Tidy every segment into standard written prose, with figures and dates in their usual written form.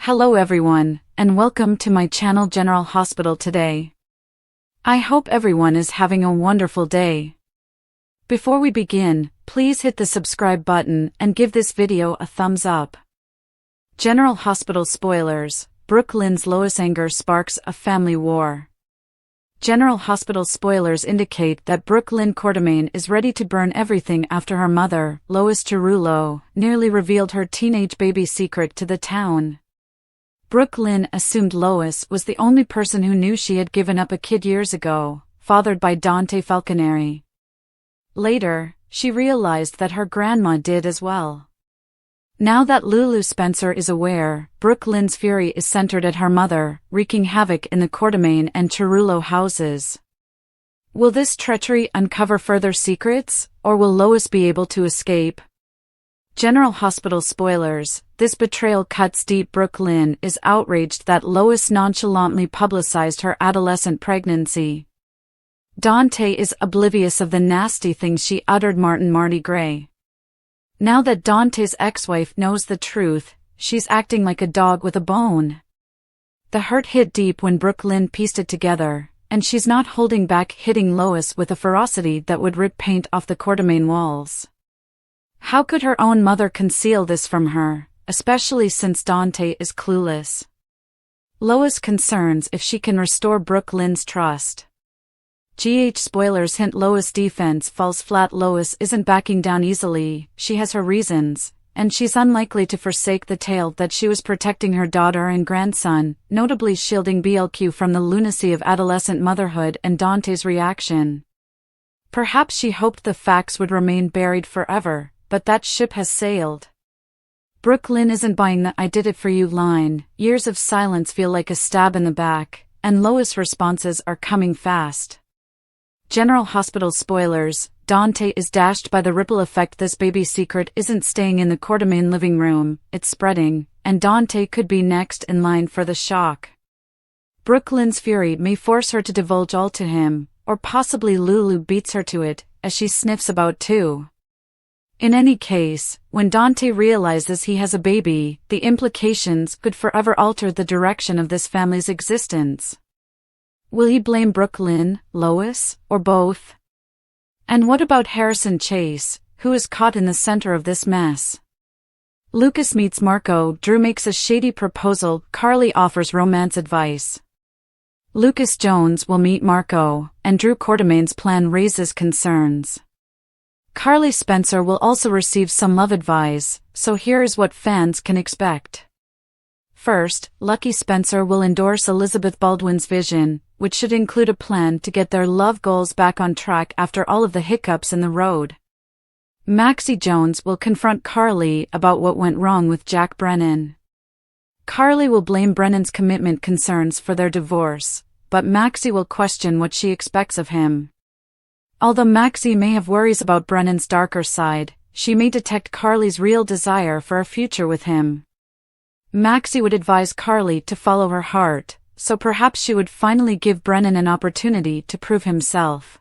Hello everyone, and welcome to my channel General Hospital today. I hope everyone is having a wonderful day. Before we begin, please hit the subscribe button and give this video a thumbs up. General Hospital spoilers: Brook Lynn's Lois anger sparks a family war. General Hospital spoilers indicate that Brook Lynn Quartermain is ready to burn everything after her mother, Lois nearly revealed her teenage baby secret to the town. Brook Lynn assumed Lois was the only person who knew she had given up a kid years ago, fathered by Dante Falconeri. Later, she realized that her grandma did as well. Now that Lulu Spencer is aware, Brook Lynn's fury is centered at her mother, wreaking havoc in the Quartermain and Cerullo houses. Will this treachery uncover further secrets, or will Lois be able to escape? General Hospital spoilers: this betrayal cuts deep. Brook Lynn is outraged that Lois nonchalantly publicized her adolescent pregnancy. Dante is oblivious of the nasty things she uttered. Marty Gray. Now that Dante's ex-wife knows the truth, she's acting like a dog with a bone. The hurt hit deep when Brook Lynn pieced it together, and she's not holding back, hitting Lois with a ferocity that would rip paint off the Quartermain walls. How could her own mother conceal this from her, especially since Dante is clueless? Lois concerns if she can restore Brook Lynn's trust. Spoilers hint Lois' defense falls flat. Lois isn't backing down easily, she has her reasons, and she's unlikely to forsake the tale that she was protecting her daughter and grandson, notably shielding BLQ from the lunacy of adolescent motherhood and Dante's reaction. Perhaps she hoped the facts would remain buried forever, but that ship has sailed. Brook Lynn isn't buying the "I did it for you" line. Years of silence feel like a stab in the back, and Lois' responses are coming fast. General Hospital spoilers: Dante is dashed by the ripple effect. This baby secret isn't staying in the Quartermain living room, it's spreading, and Dante could be next in line for the shock. Brook Lynn's fury may force her to divulge all to him, or possibly Lulu beats her to it, as she sniffs about too. In any case, when Dante realizes he has a baby, the implications could forever alter the direction of this family's existence. Will he blame Brook Lynn, Lois, or both? And what about Harrison Chase, who is caught in the center of this mess? Lucas meets Marco. Drew makes a shady proposal. Carly offers romance advice. Lucas Jones will meet Marco, and Drew Quartermain's plan raises concerns. Carly Spencer will also receive some love advice, so here's what fans can expect. First, Lucky Spencer will endorse Elizabeth Baldwin's vision, which should include a plan to get their love goals back on track after all of the hiccups in the road. Maxie Jones will confront Carly about what went wrong with Jack Brennan. Carly will blame Brennan's commitment concerns for their divorce, but Maxie will question what she expects of him. Although Maxie may have worries about Brennan's darker side, she may detect Carly's real desire for a future with him. Maxie would advise Carly to follow her heart, so perhaps she would finally give Brennan an opportunity to prove himself.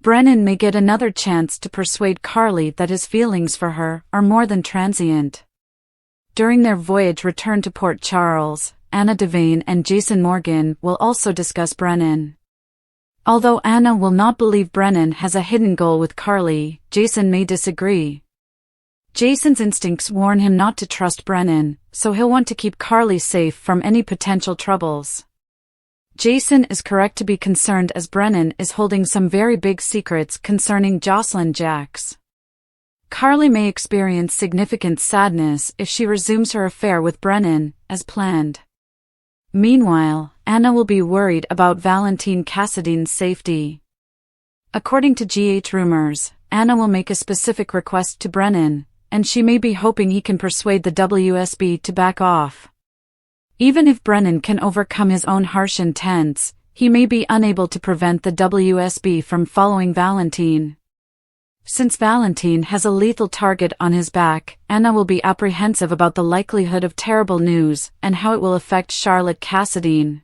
Brennan may get another chance to persuade Carly that his feelings for her are more than transient. During their voyage return to Port Charles, Anna Devane and Jason Morgan will also discuss Brennan. Although Anna will not believe Brennan has a hidden goal with Carly, Jason may disagree. Jason's instincts warn him not to trust Brennan, so he'll want to keep Carly safe from any potential troubles. Jason is correct to be concerned as Brennan is holding some very big secrets concerning Jocelyn Jacks. Carly may experience significant sadness if she resumes her affair with Brennan, as planned. Meanwhile, Anna will be worried about Valentine Cassidy's safety. According to rumors, Anna will make a specific request to Brennan, and she may be hoping he can persuade the WSB to back off. Even if Brennan can overcome his own harsh intents, he may be unable to prevent the WSB from following Valentine. Since Valentine has a lethal target on his back, Anna will be apprehensive about the likelihood of terrible news and how it will affect Charlotte Cassidy.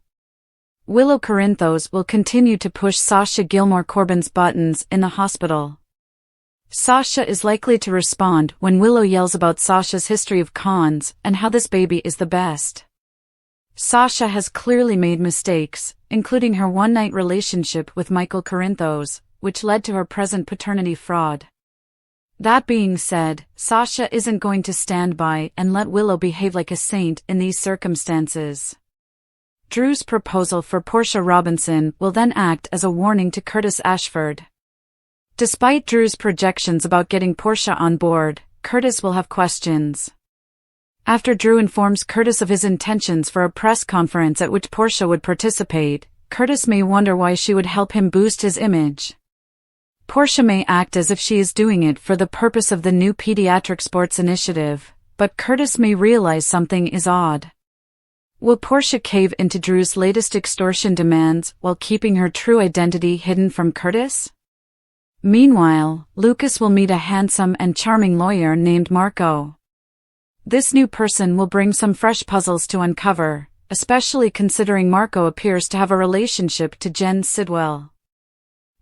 Willow Corinthos will continue to push Sasha Gilmore Corbin's buttons in the hospital. Sasha is likely to respond when Willow yells about Sasha's history of cons and how this baby is the best. Sasha has clearly made mistakes, including her one-night relationship with Michael Corinthos, which led to her present paternity fraud. That being said, Sasha isn't going to stand by and let Willow behave like a saint in these circumstances. Drew's proposal for Portia Robinson will then act as a warning to Curtis Ashford. Despite Drew's projections about getting Portia on board, Curtis will have questions. After Drew informs Curtis of his intentions for a press conference at which Portia would participate, Curtis may wonder why she would help him boost his image. Portia may act as if she is doing it for the purpose of the new pediatric sports initiative, but Curtis may realize something is odd. Will Portia cave into Drew's latest extortion demands while keeping her true identity hidden from Curtis? Meanwhile, Lucas will meet a handsome and charming lawyer named Marco. This new person will bring some fresh puzzles to uncover, especially considering Marco appears to have a relationship to Jen Sidwell.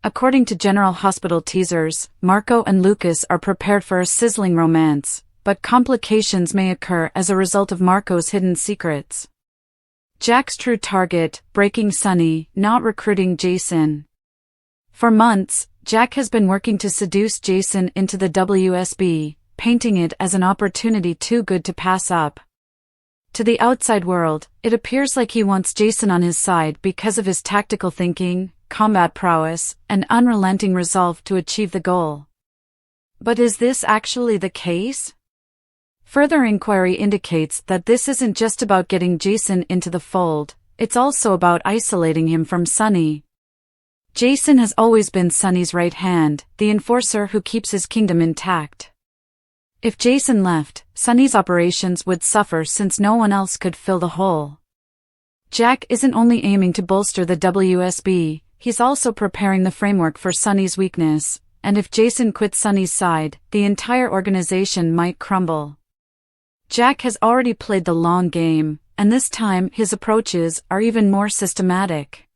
According to General Hospital teasers, Marco and Lucas are prepared for a sizzling romance, but complications may occur as a result of Marco's hidden secrets. Jack's true target, breaking Sunny, not recruiting Jason. For months, Jack has been working to seduce Jason into the WSB, painting it as an opportunity too good to pass up. To the outside world, it appears like he wants Jason on his side because of his tactical thinking, combat prowess, and unrelenting resolve to achieve the goal. But is this actually the case? Further inquiry indicates that this isn't just about getting Jason into the fold, it's also about isolating him from Sunny. Jason has always been Sunny's right hand, the enforcer who keeps his kingdom intact. If Jason left, Sunny's operations would suffer since no one else could fill the hole. Jack isn't only aiming to bolster the WSB, he's also preparing the framework for Sunny's weakness, and if Jason quits Sunny's side, the entire organization might crumble. Jack has already played the long game, and this time his approaches are even more systematic.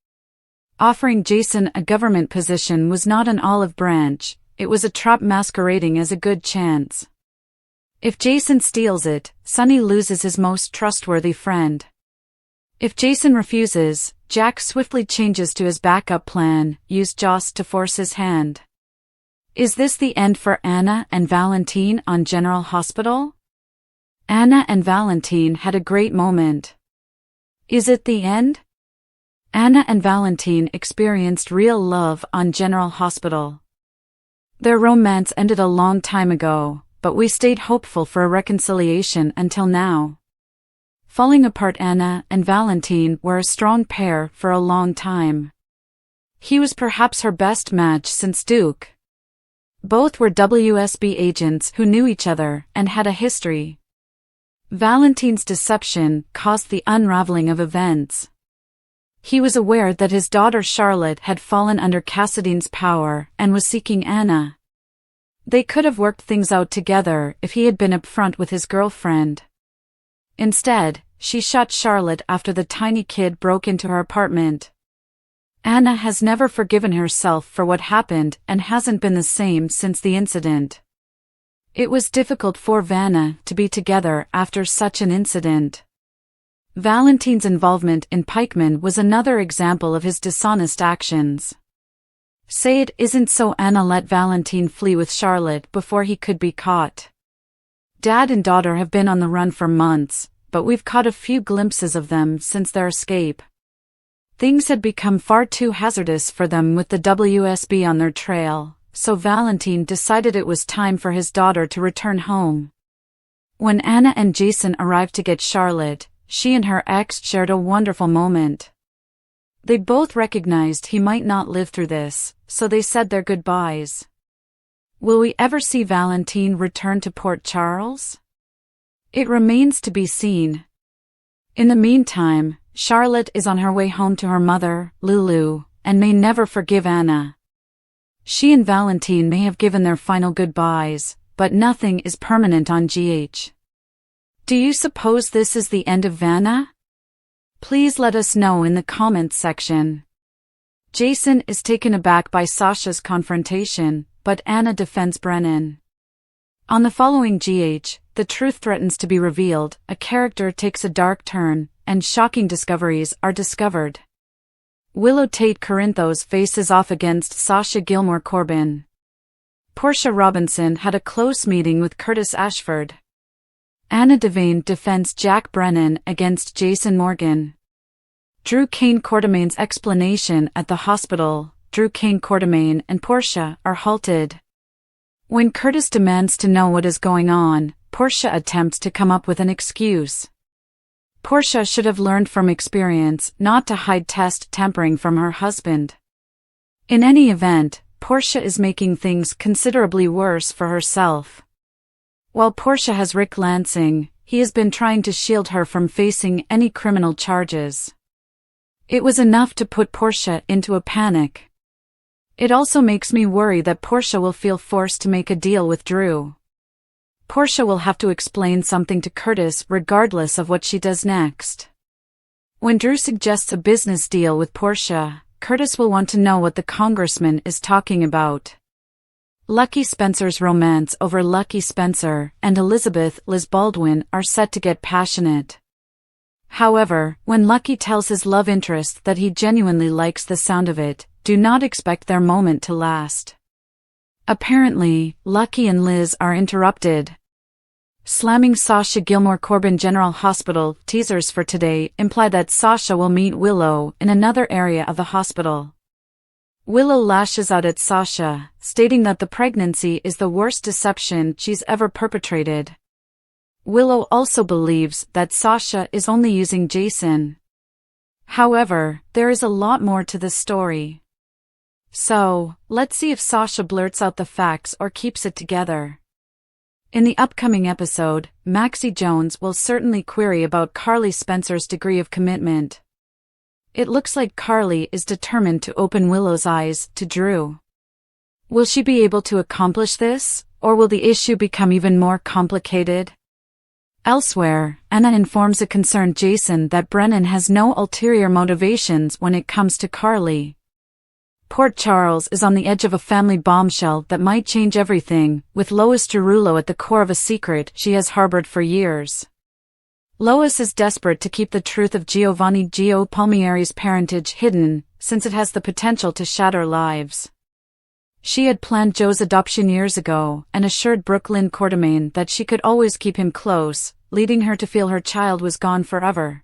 Offering Jason a government position was not an olive branch, it was a trap masquerading as a good chance. If Jason steals it, Sunny loses his most trustworthy friend. If Jason refuses, Jack swiftly changes to his backup plan, use Joss to force his hand. Is this the end for Anna and Valentine on General Hospital? Anna and Valentine had a great moment. Is it the end? Anna and Valentine experienced real love on General Hospital. Their romance ended a long time ago, but we stayed hopeful for a reconciliation until now. Falling apart, Anna and Valentine were a strong pair for a long time. He was perhaps her best match since Duke. Both were WSB agents who knew each other and had a history. Valentine's deception caused the unraveling of events. He was aware that his daughter Charlotte had fallen under Cassidy's power and was seeking Anna. They could have worked things out together if he had been upfront with his girlfriend. Instead, she shot Charlotte after the tiny kid broke into her apartment. Anna has never forgiven herself for what happened and hasn't been the same since the incident. It was difficult for Vanna to be together after such an incident. Valentine's involvement in Pikeman was another example of his dishonest actions. Say it isn't so Anna let Valentine flee with Charlotte before he could be caught. Dad and daughter have been on the run for months, but we've caught a few glimpses of them since their escape. Things had become far too hazardous for them with the WSB on their trail, so Valentine decided it was time for his daughter to return home. When Anna and Jason arrived to get Charlotte, she and her ex shared a wonderful moment. They both recognized he might not live through this, so they said their goodbyes. Will we ever see Valentine return to Port Charles? It remains to be seen. In the meantime, Charlotte is on her way home to her mother, Lulu, and may never forgive Anna. She and Valentine may have given their final goodbyes, but nothing is permanent on GH. Do you suppose this is the end of Vanna? Please let us know in the comments section. Jason is taken aback by Sasha's confrontation, but Anna defends Brennan. On the following GH, the truth threatens to be revealed, a character takes a dark turn, and shocking discoveries are discovered. Willow Tate Corinthos faces off against Sasha Gilmore Corbin. Portia Robinson had a close meeting with Curtis Ashford. Anna Devane defends Jack Brennan against Jason Morgan. Drew Kane Quartermain's explanation at the hospital. Drew Kane Quartermain and Portia are halted. When Curtis demands to know what is going on, Portia attempts to come up with an excuse. Portia should have learned from experience not to hide test tampering from her husband. In any event, Portia is making things considerably worse for herself. While Portia has Rick Lansing, he has been trying to shield her from facing any criminal charges. It was enough to put Portia into a panic. It also makes me worry that Portia will feel forced to make a deal with Drew. Portia will have to explain something to Curtis regardless of what she does next. When Drew suggests a business deal with Portia, Curtis will want to know what the congressman is talking about. Lucky Spencer's romance over Lucky Spencer and Elizabeth Liz Baldwin are set to get passionate. However, when Lucky tells his love interest that he genuinely likes the sound of it, do not expect their moment to last. Apparently, Lucky and Liz are interrupted. Slamming Sasha Gilmore Corbin General Hospital teasers for today imply that Sasha will meet Willow in another area of the hospital. Willow lashes out at Sasha, stating that the pregnancy is the worst deception she's ever perpetrated. Willow also believes that Sasha is only using Jason. However, there is a lot more to this story. So, let's see if Sasha blurts out the facts or keeps it together. In the upcoming episode, Maxie Jones will certainly query about Carly Spencer's degree of commitment. It looks like Carly is determined to open Willow's eyes to Drew. Will she be able to accomplish this, or will the issue become even more complicated? Elsewhere, Anna informs a concerned Jason that Brennan has no ulterior motivations when it comes to Carly. Port Charles is on the edge of a family bombshell that might change everything, with Lois Derulo at the core of a secret she has harbored for years. Lois is desperate to keep the truth of Giovanni Gio Palmieri's parentage hidden, since it has the potential to shatter lives. She had planned Joe's adoption years ago and assured Brook Lynn Quartermain that she could always keep him close, leading her to feel her child was gone forever.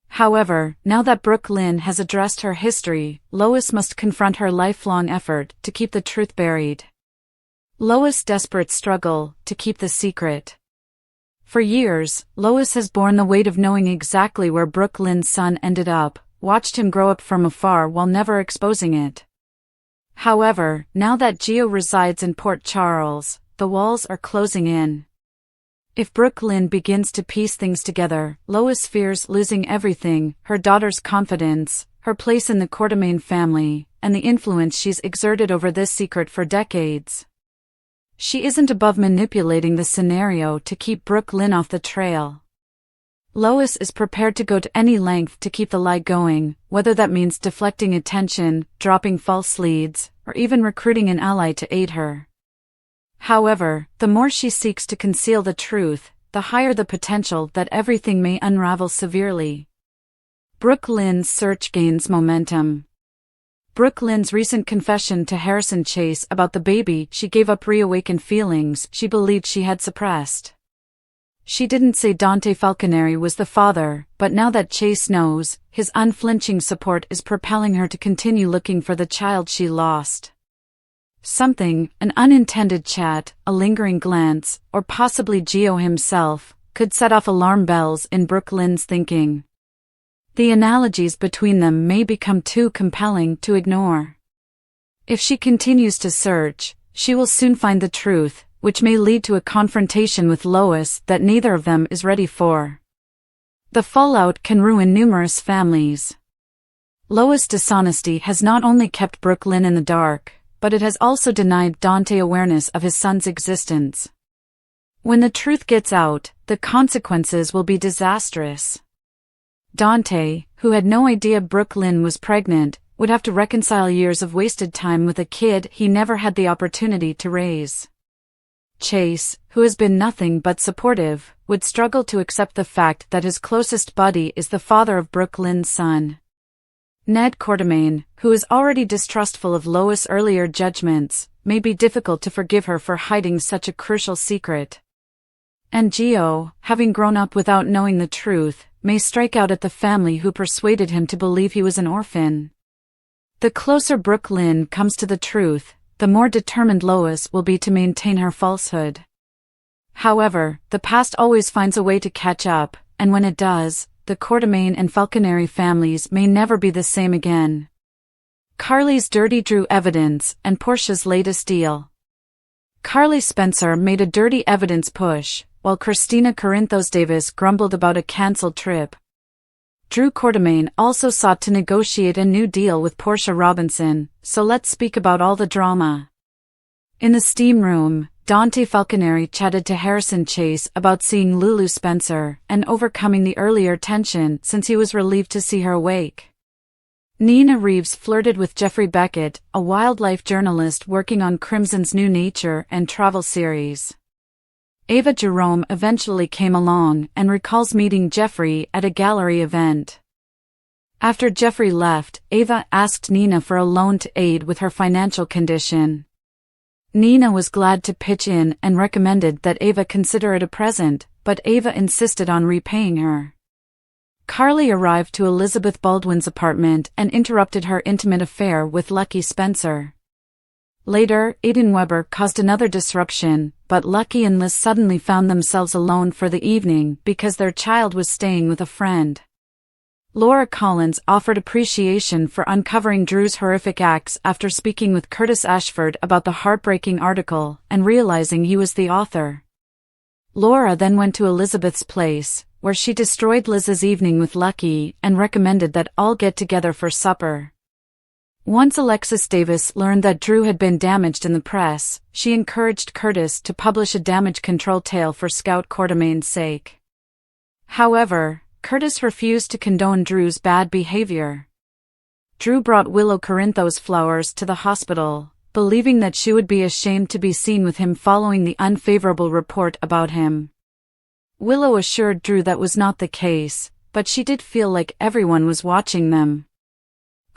However, now that Brook Lynn has addressed her history, Lois must confront her lifelong effort to keep the truth buried. Lois' desperate struggle to keep the secret. For years, Lois has borne the weight of knowing exactly where Brook Lynn's son ended up, watched him grow up from afar while never exposing it. However, now that Gio resides in Port Charles, the walls are closing in. If Brook Lynn begins to piece things together, Lois fears losing everything: her daughter's confidence, her place in the Quartermain family, and the influence she's exerted over this secret for decades. She isn't above manipulating the scenario to keep Brook Lynn off the trail. Lois is prepared to go to any length to keep the lie going, whether that means deflecting attention, dropping false leads, or even recruiting an ally to aid her. However, the more she seeks to conceal the truth, the higher the potential that everything may unravel severely. Brook Lynn's search gains momentum. Brook Lynn's recent confession to Harrison Chase about the baby she gave up reawakened feelings she believed she had suppressed. She didn't say Dante Falconeri was the father, but now that Chase knows, his unflinching support is propelling her to continue looking for the child she lost. Something, an unintended chat, a lingering glance, or possibly Gio himself, could set off alarm bells in Brook Lynn's thinking. The analogies between them may become too compelling to ignore. If she continues to search, she will soon find the truth, which may lead to a confrontation with Lois that neither of them is ready for. The fallout can ruin numerous families. Lois' dishonesty has not only kept Brook Lynn in the dark, but it has also denied Dante awareness of his son's existence. When the truth gets out, the consequences will be disastrous. Dante, who had no idea Brook Lynn was pregnant, would have to reconcile years of wasted time with a kid he never had the opportunity to raise. Chase, who has been nothing but supportive, would struggle to accept the fact that his closest buddy is the father of Brook, Lynn's son. Ned Quartermain, who is already distrustful of Lois' earlier judgments, may be difficult to forgive her for hiding such a crucial secret. And Gio, having grown up without knowing the truth, may strike out at the family who persuaded him to believe he was an orphan. The closer Brook Lynn comes to the truth, the more determined Lois will be to maintain her falsehood. However, the past always finds a way to catch up, and when it does, the Quartermain and Falconeri families may never be the same again. Carly's dirty Drew evidence and Portia's latest deal. Carly Spencer made a dirty evidence push, while Christina Corinthos Davis grumbled about a cancelled trip. Drew Quartermain also sought to negotiate a new deal with Portia Robinson, so let's speak about all the drama. In the steam room, Dante Falconeri chatted to Harrison Chase about seeing Lulu Spencer and overcoming the earlier tension since he was relieved to see her awake. Nina Reeves flirted with Jeffrey Beckett, a wildlife journalist working on Crimson's new nature and travel series. Ava Jerome eventually came along and recalls meeting Jeffrey at a gallery event. After Jeffrey left, Ava asked Nina for a loan to aid with her financial condition. Nina was glad to pitch in and recommended that Ava consider it a present, but Ava insisted on repaying her. Carly arrived to Elizabeth Baldwin's apartment and interrupted her intimate affair with Lucky Spencer. Later, Aiden Weber caused another disruption, but Lucky and Liz suddenly found themselves alone for the evening because their child was staying with a friend. Laura Collins offered appreciation for uncovering Drew's horrific acts after speaking with Curtis Ashford about the heartbreaking article and realizing he was the author. Laura then went to Elizabeth's place, where she destroyed Liz's evening with Lucky and recommended that all get together for supper. Once Alexis Davis learned that Drew had been damaged in the press, she encouraged Curtis to publish a damage control tale for Scout Quartermain's sake. However, Curtis refused to condone Drew's bad behavior. Drew brought Willow Corinthos flowers to the hospital, believing that she would be ashamed to be seen with him following the unfavorable report about him. Willow assured Drew that was not the case, but she did feel like everyone was watching them.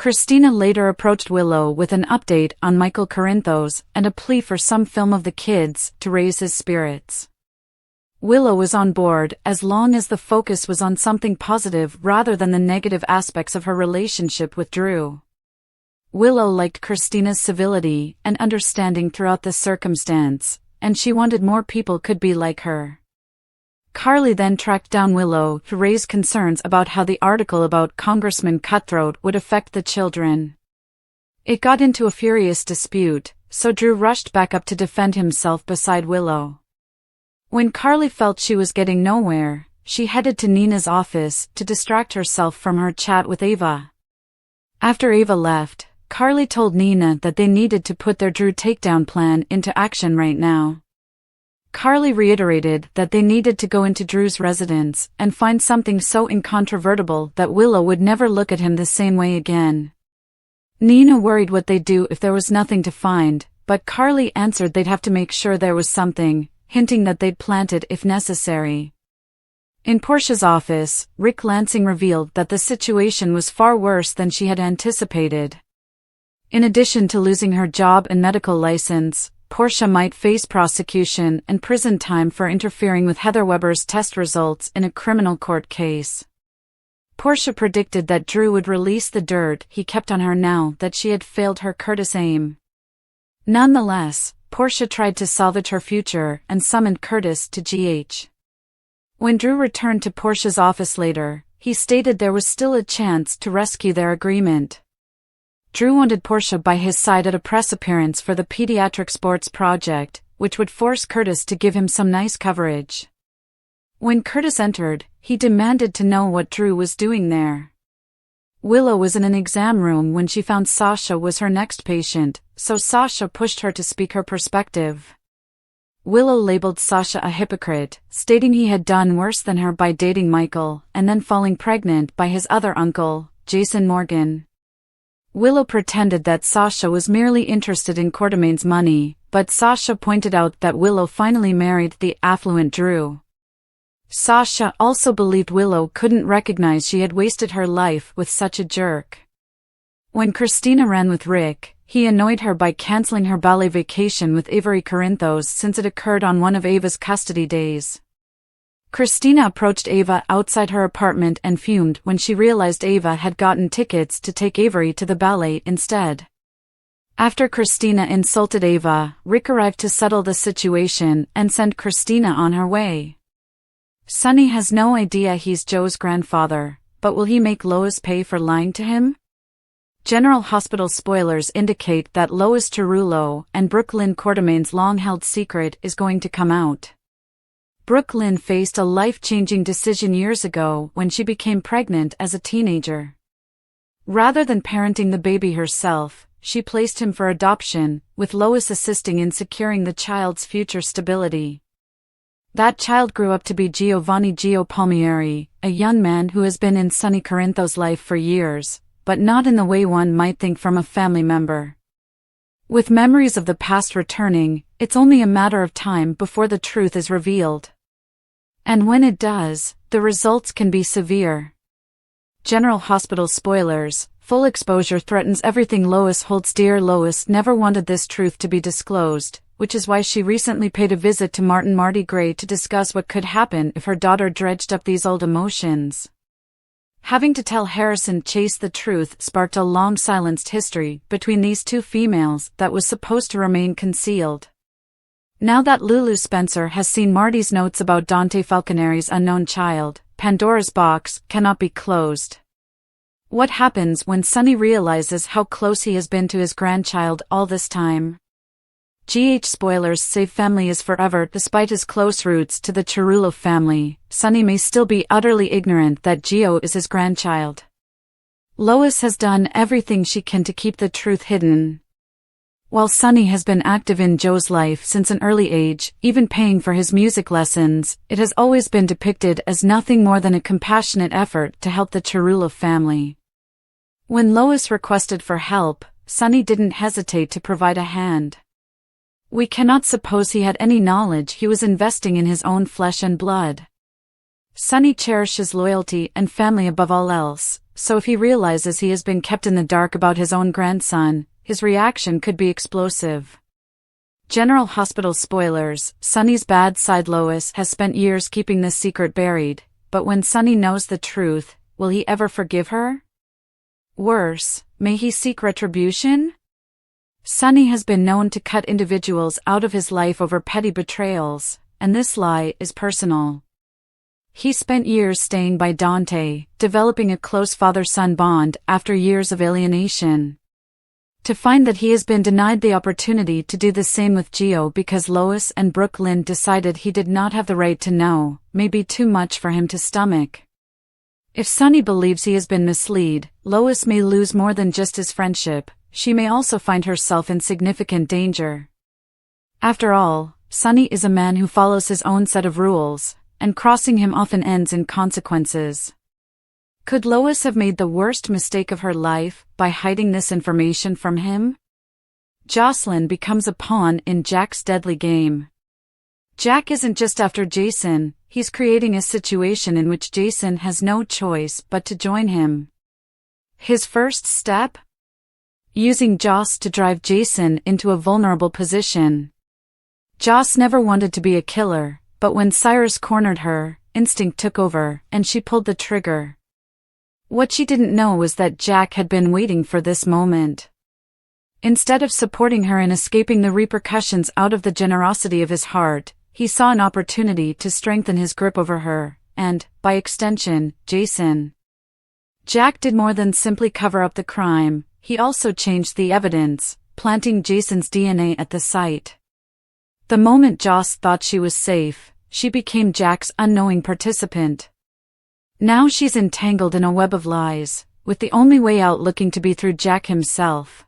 Christina later approached Willow with an update on Michael Corinthos and a plea for some film of the kids to raise his spirits. Willow was on board as long as the focus was on something positive rather than the negative aspects of her relationship with Drew. Willow liked Christina's civility and understanding throughout the circumstance, and she wanted more people could be like her. Carly then tracked down Willow to raise concerns about how the article about Congressman Cutthroat would affect the children. It got into a furious dispute, so Drew rushed back up to defend himself beside Willow. When Carly felt she was getting nowhere, she headed to Nina's office to distract herself from her chat with Ava. After Ava left, Carly told Nina that they needed to put their Drew takedown plan into action right now. Carly reiterated that they needed to go into Drew's residence and find something so incontrovertible that Willow would never look at him the same way again. Nina worried what they'd do if there was nothing to find, but Carly answered they'd have to make sure there was something, hinting that they'd plant it if necessary. In Portia's office, Rick Lansing revealed that the situation was far worse than she had anticipated. In addition to losing her job and medical license, Portia might face prosecution and prison time for interfering with Heather Weber's test results in a criminal court case. Portia predicted that Drew would release the dirt he kept on her now that she had failed her Curtis aim. Nonetheless, Portia tried to salvage her future and summoned Curtis to GH. When Drew returned to Portia's office later, he stated there was still a chance to rescue their agreement. Drew wanted Portia by his side at a press appearance for the Pediatric Sports Project, which would force Curtis to give him some nice coverage. When Curtis entered, he demanded to know what Drew was doing there. Willow was in an exam room when she found Sasha was her next patient, so Sasha pushed her to speak her perspective. Willow labeled Sasha a hypocrite, stating he had done worse than her by dating Michael and then falling pregnant by his other uncle, Jason Morgan. Willow pretended that Sasha was merely interested in Quartermaine's money, but Sasha pointed out that Willow finally married the affluent Drew. Sasha also believed Willow couldn't recognize she had wasted her life with such a jerk. When Christina ran with Rick, he annoyed her by canceling her ballet vacation with Avery Corinthos since it occurred on one of Ava's custody days. Christina approached Ava outside her apartment and fumed when she realized Ava had gotten tickets to take Avery to the ballet instead. After Christina insulted Ava, Rick arrived to settle the situation and sent Christina on her way. Sonny has no idea he's Joe's grandfather, but will he make Lois pay for lying to him? General Hospital spoilers indicate that Lois Cerullo and Brook Lynn Quartermaine's long-held secret is going to come out. Brook Lynn faced a life-changing decision years ago when she became pregnant as a teenager. Rather than parenting the baby herself, she placed him for adoption, with Lois assisting in securing the child's future stability. That child grew up to be Giovanni Gio Palmieri, a young man who has been in Sonny Corinthos' life for years, but not in the way one might think from a family member. With memories of the past returning, it's only a matter of time before the truth is revealed. And when it does, the results can be severe. General Hospital spoilers: full exposure threatens everything Lois holds dear. Lois never wanted this truth to be disclosed, which is why she recently paid a visit to Marty Gray to discuss what could happen if her daughter dredged up these old emotions. Having to tell Harrison Chase the truth sparked a long-silenced history between these two females that was supposed to remain concealed. Now that Lulu Spencer has seen Marty's notes about Dante Falconeri's unknown child, Pandora's box cannot be closed. What happens when Sonny realizes how close he has been to his grandchild all this time? Spoilers say family is forever. Despite his close roots to the Cerullo family, Sonny may still be utterly ignorant that Gio is his grandchild. Lois has done everything she can to keep the truth hidden. While Sonny has been active in Joe's life since an early age, even paying for his music lessons, it has always been depicted as nothing more than a compassionate effort to help the Cerullo family. When Lois requested for help, Sonny didn't hesitate to provide a hand. We cannot suppose he had any knowledge he was investing in his own flesh and blood. Sonny cherishes loyalty and family above all else, so if he realizes he has been kept in the dark about his own grandson, his reaction could be explosive. General Hospital spoilers: Sonny's bad side. Lois has spent years keeping this secret buried, but when Sonny knows the truth, will he ever forgive her? Worse, may he seek retribution? Sonny has been known to cut individuals out of his life over petty betrayals, and this lie is personal. He spent years staying by Dante, developing a close father-son bond after years of alienation. To find that he has been denied the opportunity to do the same with Gio because Lois and Brook Lynn decided he did not have the right to know, may be too much for him to stomach. If Sonny believes he has been misled, Lois may lose more than just his friendship. She may also find herself in significant danger. After all, Sonny is a man who follows his own set of rules, and crossing him often ends in consequences. Could Lois have made the worst mistake of her life by hiding this information from him? Jocelyn becomes a pawn in Jack's deadly game. Jack isn't just after Jason, he's creating a situation in which Jason has no choice but to join him. His first step? Using Joss to drive Jason into a vulnerable position. Joss never wanted to be a killer, but when Cyrus cornered her, instinct took over, and she pulled the trigger. What she didn't know was that Jack had been waiting for this moment. Instead of supporting her in escaping the repercussions out of the generosity of his heart, he saw an opportunity to strengthen his grip over her, and, by extension, Jason. Jack did more than simply cover up the crime, he also changed the evidence, planting Jason's DNA at the site. The moment Joss thought she was safe, she became Jack's unknowing participant. Now she's entangled in a web of lies, with the only way out looking to be through Jack himself.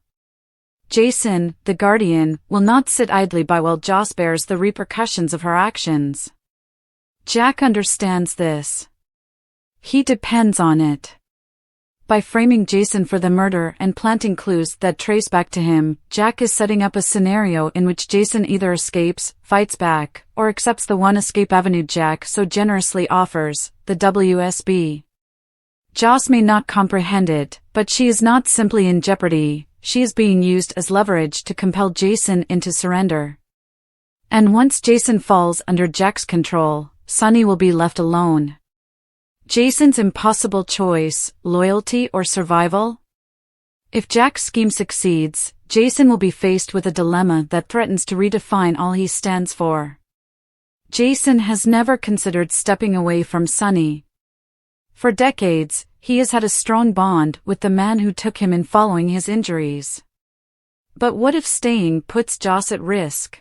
Jason, the Guardian, will not sit idly by while Joss bears the repercussions of her actions. Jack understands this. He depends on it. By framing Jason for the murder and planting clues that trace back to him, Jack is setting up a scenario in which Jason either escapes, fights back, or accepts the one escape avenue Jack so generously offers, the WSB. Joss may not comprehend it, but she is not simply in jeopardy, she is being used as leverage to compel Jason into surrender. And once Jason falls under Jack's control, Sunny will be left alone. Jason's impossible choice, loyalty or survival? If Jack's scheme succeeds, Jason will be faced with a dilemma that threatens to redefine all he stands for. Jason has never considered stepping away from Sunny. For decades, he has had a strong bond with the man who took him in following his injuries. But what if staying puts Joss at risk?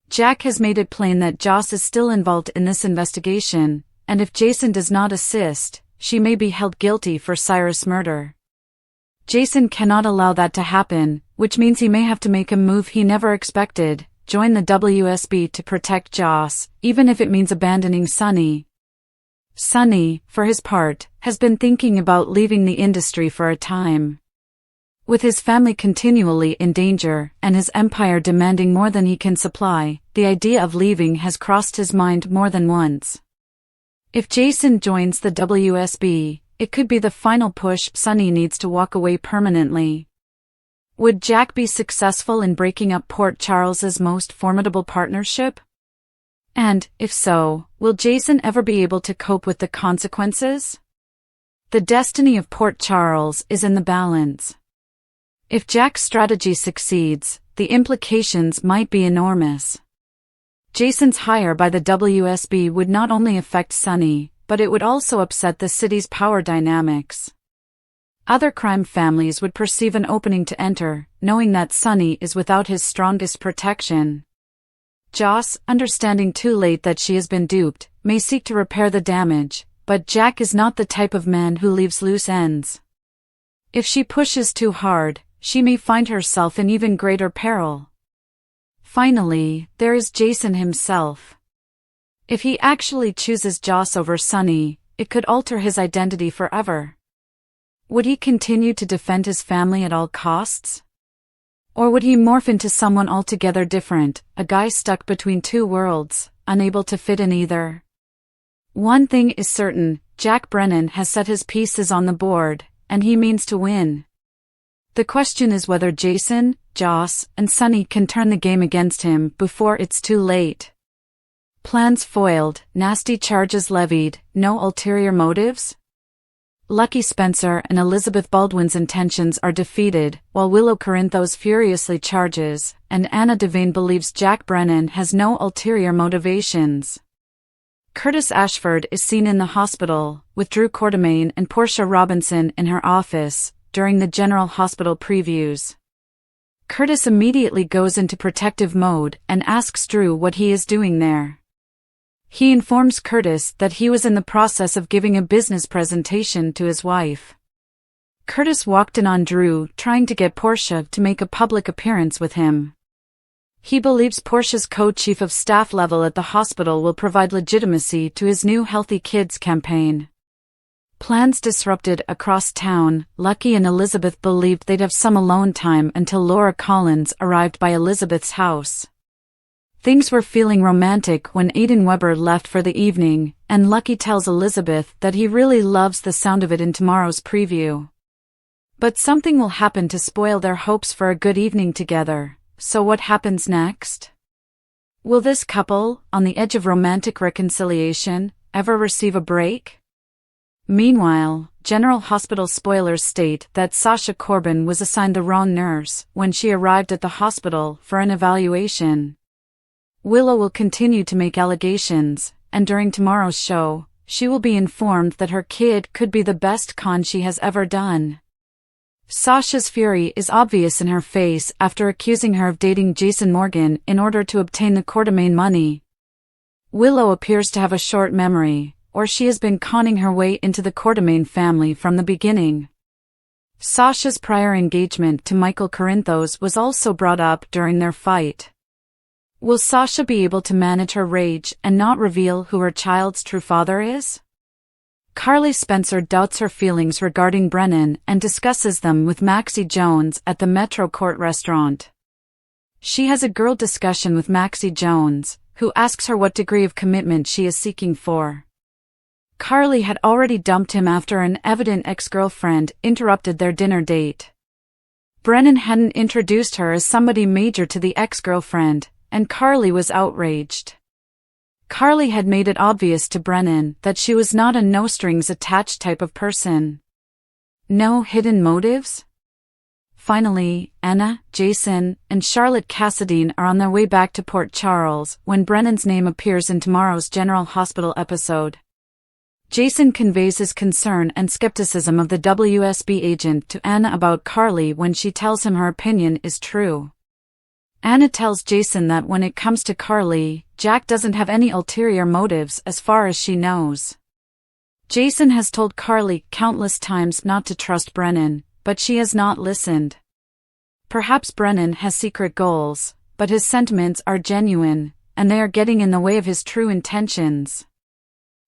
Jack has made it plain that Joss is still involved in this investigation, and if Jason does not assist, she may be held guilty for Cyrus' murder. Jason cannot allow that to happen, which means he may have to make a move he never expected, join the WSB to protect Joss, even if it means abandoning Sunny. Sunny, for his part, has been thinking about leaving the industry for a time. With his family continually in danger and his empire demanding more than he can supply, the idea of leaving has crossed his mind more than once. If Jason joins the WSB, it could be the final push Sunny needs to walk away permanently. Would Jack be successful in breaking up Port Charles's most formidable partnership? And, if so, will Jason ever be able to cope with the consequences? The destiny of Port Charles is in the balance. If Jack's strategy succeeds, the implications might be enormous. Jason's hire by the WSB would not only affect Sunny, but it would also upset the city's power dynamics. Other crime families would perceive an opening to enter, knowing that Sunny is without his strongest protection. Joss, understanding too late that she has been duped, may seek to repair the damage, but Jack is not the type of man who leaves loose ends. If she pushes too hard, she may find herself in even greater peril. Finally, there is Jason himself. If he actually chooses Joss over Sunny, it could alter his identity forever. Would he continue to defend his family at all costs? Or would he morph into someone altogether different, a guy stuck between two worlds, unable to fit in either? One thing is certain, Jack Brennan has set his pieces on the board, and he means to win. The question is whether Jason, Joss, and Sunny can turn the game against him before it's too late. Plans foiled, nasty charges levied, no ulterior motives? Lucky Spencer and Elizabeth Baldwin's intentions are defeated, while Willow Corinthos furiously charges, and Anna Devane believes Jack Brennan has no ulterior motivations. Curtis Ashford is seen in the hospital, with Drew Quartermain and Portia Robinson in her office, during the General Hospital previews. Curtis immediately goes into protective mode and asks Drew what he is doing there. He informs Curtis that he was in the process of giving a business presentation to his wife. Curtis walked in on Drew trying to get Portia to make a public appearance with him. He believes Portia's co-chief of staff level at the hospital will provide legitimacy to his new Healthy Kids campaign. Plans disrupted across town, Lucky and Elizabeth believed they'd have some alone time until Laura Collins arrived by Elizabeth's house. Things were feeling romantic when Aiden Weber left for the evening, and Lucky tells Elizabeth that he really loves the sound of it in tomorrow's preview. But something will happen to spoil their hopes for a good evening together, so what happens next? Will this couple, on the edge of romantic reconciliation, ever receive a break? Meanwhile, General Hospital spoilers state that Sasha Corbin was assigned the wrong nurse when she arrived at the hospital for an evaluation. Willow will continue to make allegations, and during tomorrow's show, she will be informed that her kid could be the best con she has ever done. Sasha's fury is obvious in her face after accusing her of dating Jason Morgan in order to obtain the Quartermain money. Willow appears to have a short memory, or she has been conning her way into the Quartermain family from the beginning. Sasha's prior engagement to Michael Corinthos was also brought up during their fight. Will Sasha be able to manage her rage and not reveal who her child's true father is? Carly Spencer doubts her feelings regarding Brennan and discusses them with Maxie Jones at the Metro Court restaurant. She has a girl discussion with Maxie Jones, who asks her what degree of commitment she is seeking for. Carly had already dumped him after an evident ex-girlfriend interrupted their dinner date. Brennan hadn't introduced her as somebody major to the ex-girlfriend, and Carly was outraged. Carly had made it obvious to Brennan that she was not a no-strings-attached type of person. No hidden motives? Finally, Anna, Jason, and Charlotte Cassadine are on their way back to Port Charles when Brennan's name appears in tomorrow's General Hospital episode. Jason conveys his concern and skepticism of the WSB agent to Anna about Carly when she tells him her opinion is true. Anna tells Jason that when it comes to Carly, Jack doesn't have any ulterior motives as far as she knows. Jason has told Carly countless times not to trust Brennan, but she has not listened. Perhaps Brennan has secret goals, but his sentiments are genuine, and they are getting in the way of his true intentions.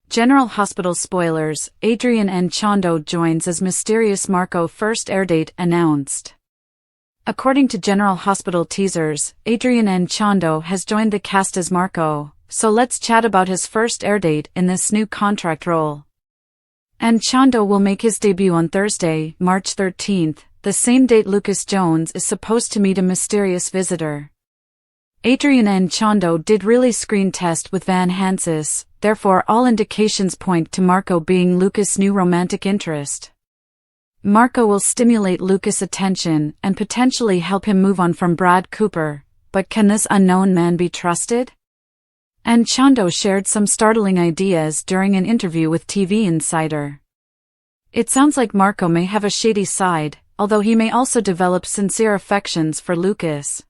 General Hospital spoilers: Adrian N. Chondo joins as mysterious Marco, first airdate announced. According to General Hospital teasers, Adrian N. Chondo has joined the cast as Marco, so let's chat about his first airdate in this new contract role. And Chondo will make his debut on Thursday, March 13th, the same date Lucas Jones is supposed to meet a mysterious visitor. Adrian N. Chondo did really screen test with Van Hansis, therefore all indications point to Marco being Lucas' new romantic interest. Marco will stimulate Lucas' attention and potentially help him move on from Brad Cooper, but can this unknown man be trusted? And Chondo shared some startling ideas during an interview with TV Insider. It sounds like Marco may have a shady side, although he may also develop sincere affections for Lucas.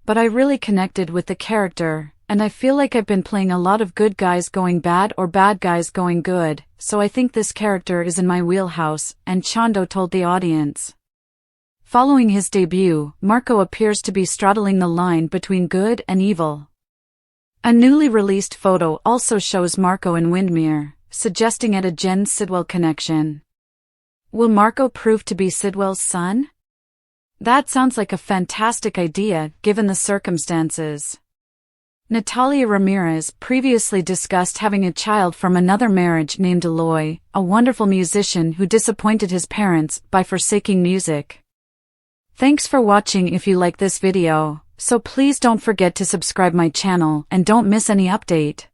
But I really connected with the character, and I feel like I've been playing a lot of good guys going bad or bad guys going good, so I think this character is in my wheelhouse, and Chondo told the audience. Following his debut, Marco appears to be straddling the line between good and evil. A newly released photo also shows Marco in Windmere, suggesting a Jen Sidwell connection. Will Marco prove to be Sidwell's son? That sounds like a fantastic idea, given the circumstances. Natalia Ramirez previously discussed having a child from another marriage named Lois, a wonderful musician who disappointed his parents by forsaking music. Thanks for watching. If you like this video, so please don't forget to subscribe my channel and don't miss any update.